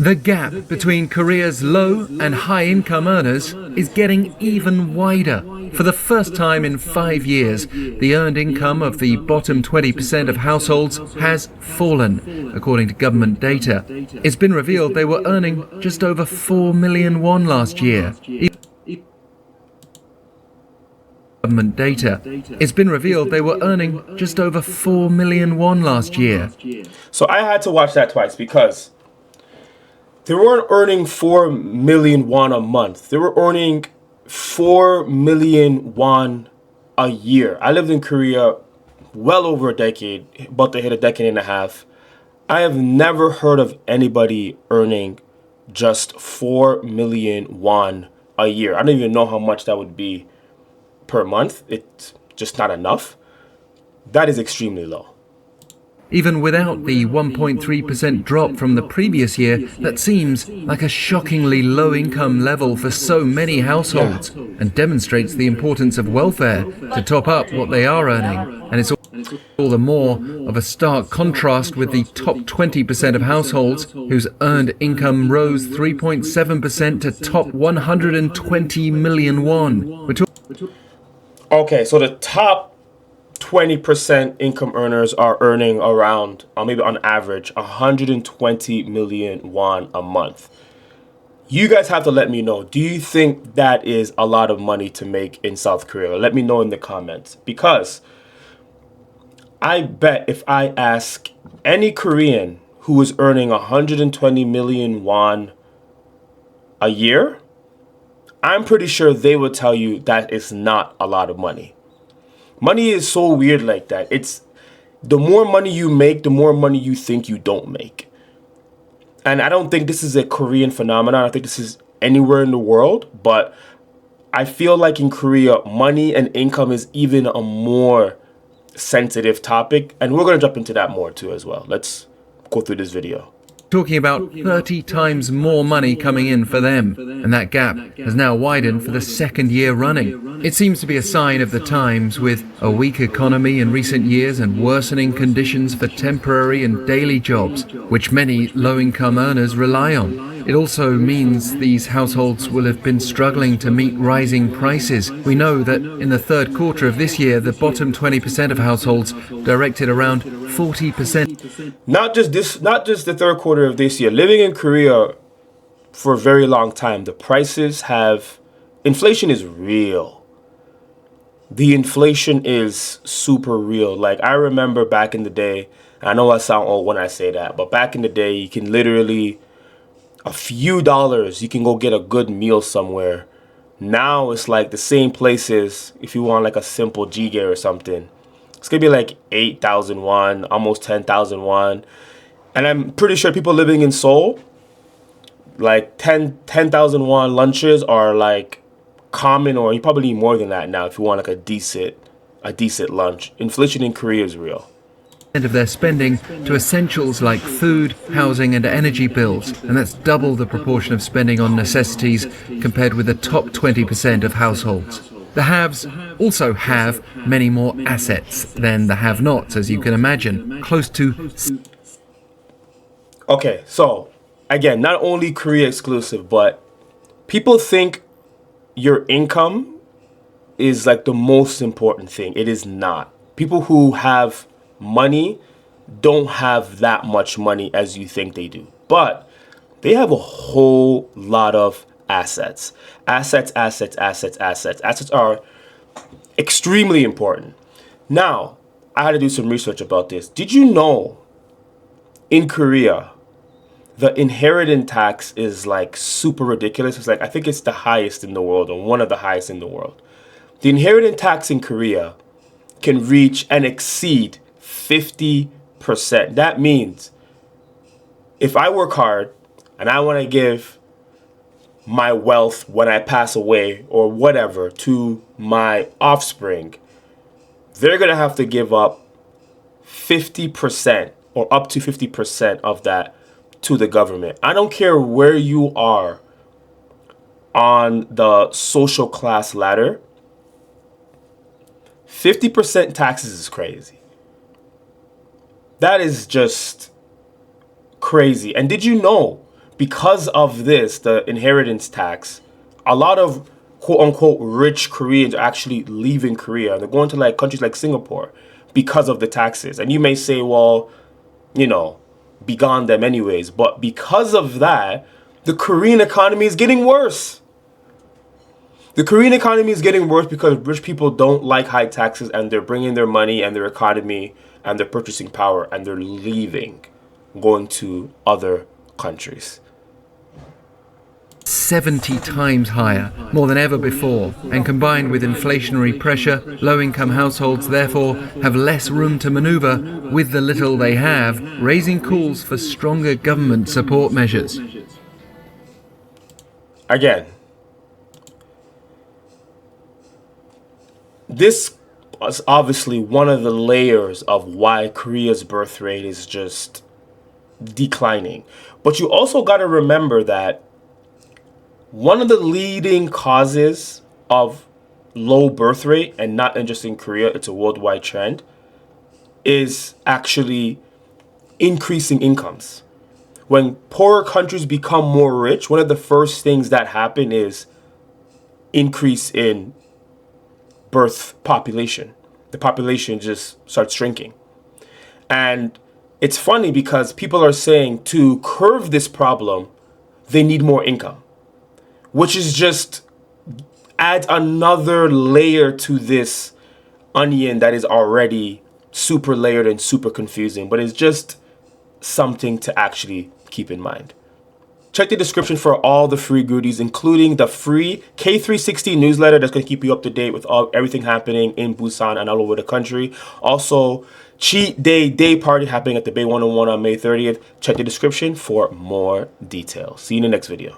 The gap between Korea's low and high income earners is getting even wider. For the first time in 5 years, the earned income of the bottom 20% of households has fallen, according to government data. It's been revealed they were earning just over 4 million won last year. Government data. It's been revealed they were earning just over 4 million won last year. So I had to watch that twice because they weren't earning 4 million won a month. They were earning 4 million won a year. I lived in Korea well over a decade, about to hit a decade and a half. I have never heard of anybody earning just 4 million won a year. I don't even know how much that would be per month. It's just not enough. That is extremely low. Even without the 1.3% drop from the previous year, that seems like a shockingly low income level for so many households and demonstrates the importance of welfare to top up what they are earning. And it's all the more of a stark contrast with the top 20% of households whose earned income rose 3.7% to top 120 million won. Okay, so the top 20% income earners are earning around, maybe on average, 120 million won a month. You guys have to let me know. Do you think that is a lot of money to make in South Korea? Let me know in the comments. Because I bet if I ask any Korean who is earning 120 million won a year, I'm pretty sure they will tell you that it's not a lot of money. Money is so weird like that. It's the more money you make, the more money you think you don't make. And I don't think this is a Korean phenomenon. I think this is anywhere in the world. But I feel like in Korea, money and income is even a more sensitive topic. And we're going to jump into that more too as well. Let's go through this video. Talking about 30 times more money coming in for them, and that gap has now widened for the second year running. It seems to be a sign of the times, with a weak economy in recent years and worsening conditions for temporary and daily jobs, which many low-income earners rely on. It also means these households will have been struggling to meet rising prices. We know that in the third quarter of this year, the bottom 20% of households directed around 40%. Not just the third quarter of this year. Living in Korea for a very long time, the prices inflation is real. The inflation is super real. Like, I remember back in the day, I know I sound old when I say that, but back in the day, you can literally, a few dollars, you can go get a good meal somewhere. Now it's like the same places, if you want like a simple jjigae or something, it's gonna be like 8,000 won, almost 10,000 won. And I'm pretty sure people living in Seoul, like 10,000 won lunches are like common, or you probably need more than that now if you want like a decent lunch. Inflation in Korea is real. Of their spending to essentials like food, housing and energy bills, and that's double the proportion of spending on necessities compared with the top 20% of households. The haves also have many more assets than the have-nots, as you can imagine, close to... Okay, so again, not only Korea exclusive, but people think your income is like the most important thing. It is not. People who have money don't have that much money as you think they do, but they have a whole lot of assets. Assets are extremely important. Now, I had to do some research about this. Did you know in Korea, the inheritance tax is like super ridiculous? It's like, I think it's the highest in the world, or one of the highest in the world. The inheritance tax in Korea can reach and exceed 50%. That means if I work hard and I want to give my wealth when I pass away or whatever to my offspring, they're going to have to give up 50% or up to 50% of that to the government. I don't care where you are on the social class ladder. 50% taxes is crazy. That is just crazy. And did you know because of this, the inheritance tax, a lot of quote unquote rich Koreans are actually leaving Korea. They're going to like countries like Singapore because of the taxes. And you may say, well, you know, be gone them anyways. But because of that, the Korean economy is getting worse. The Korean economy is getting worse because rich people don't like high taxes, and they're bringing their money and their economy and their purchasing power, and they're leaving, going to other countries. 70 times higher, more than ever before, and combined with inflationary pressure, low-income households therefore have less room to maneuver with the little they have, raising calls for stronger government support measures. Again, this is obviously one of the layers of why Korea's birth rate is just declining. But you also got to remember that one of the leading causes of low birth rate, and not just in Korea, it's a worldwide trend, is actually increasing incomes. When poorer countries become more rich, one of the first things that happen is increase in birth population. The population just starts shrinking. And it's funny because people are saying to curb this problem, they need more income, which is just adds another layer to this onion that is already super layered and super confusing, but it's just something to actually keep in mind. Check the description for all the free goodies, including the free K360 newsletter that's going to keep you up to date with everything happening in Busan and all over the country. Also, Cheat Day Party happening at the Bay 101 on May 30th. Check the description for more details. See you in the next video.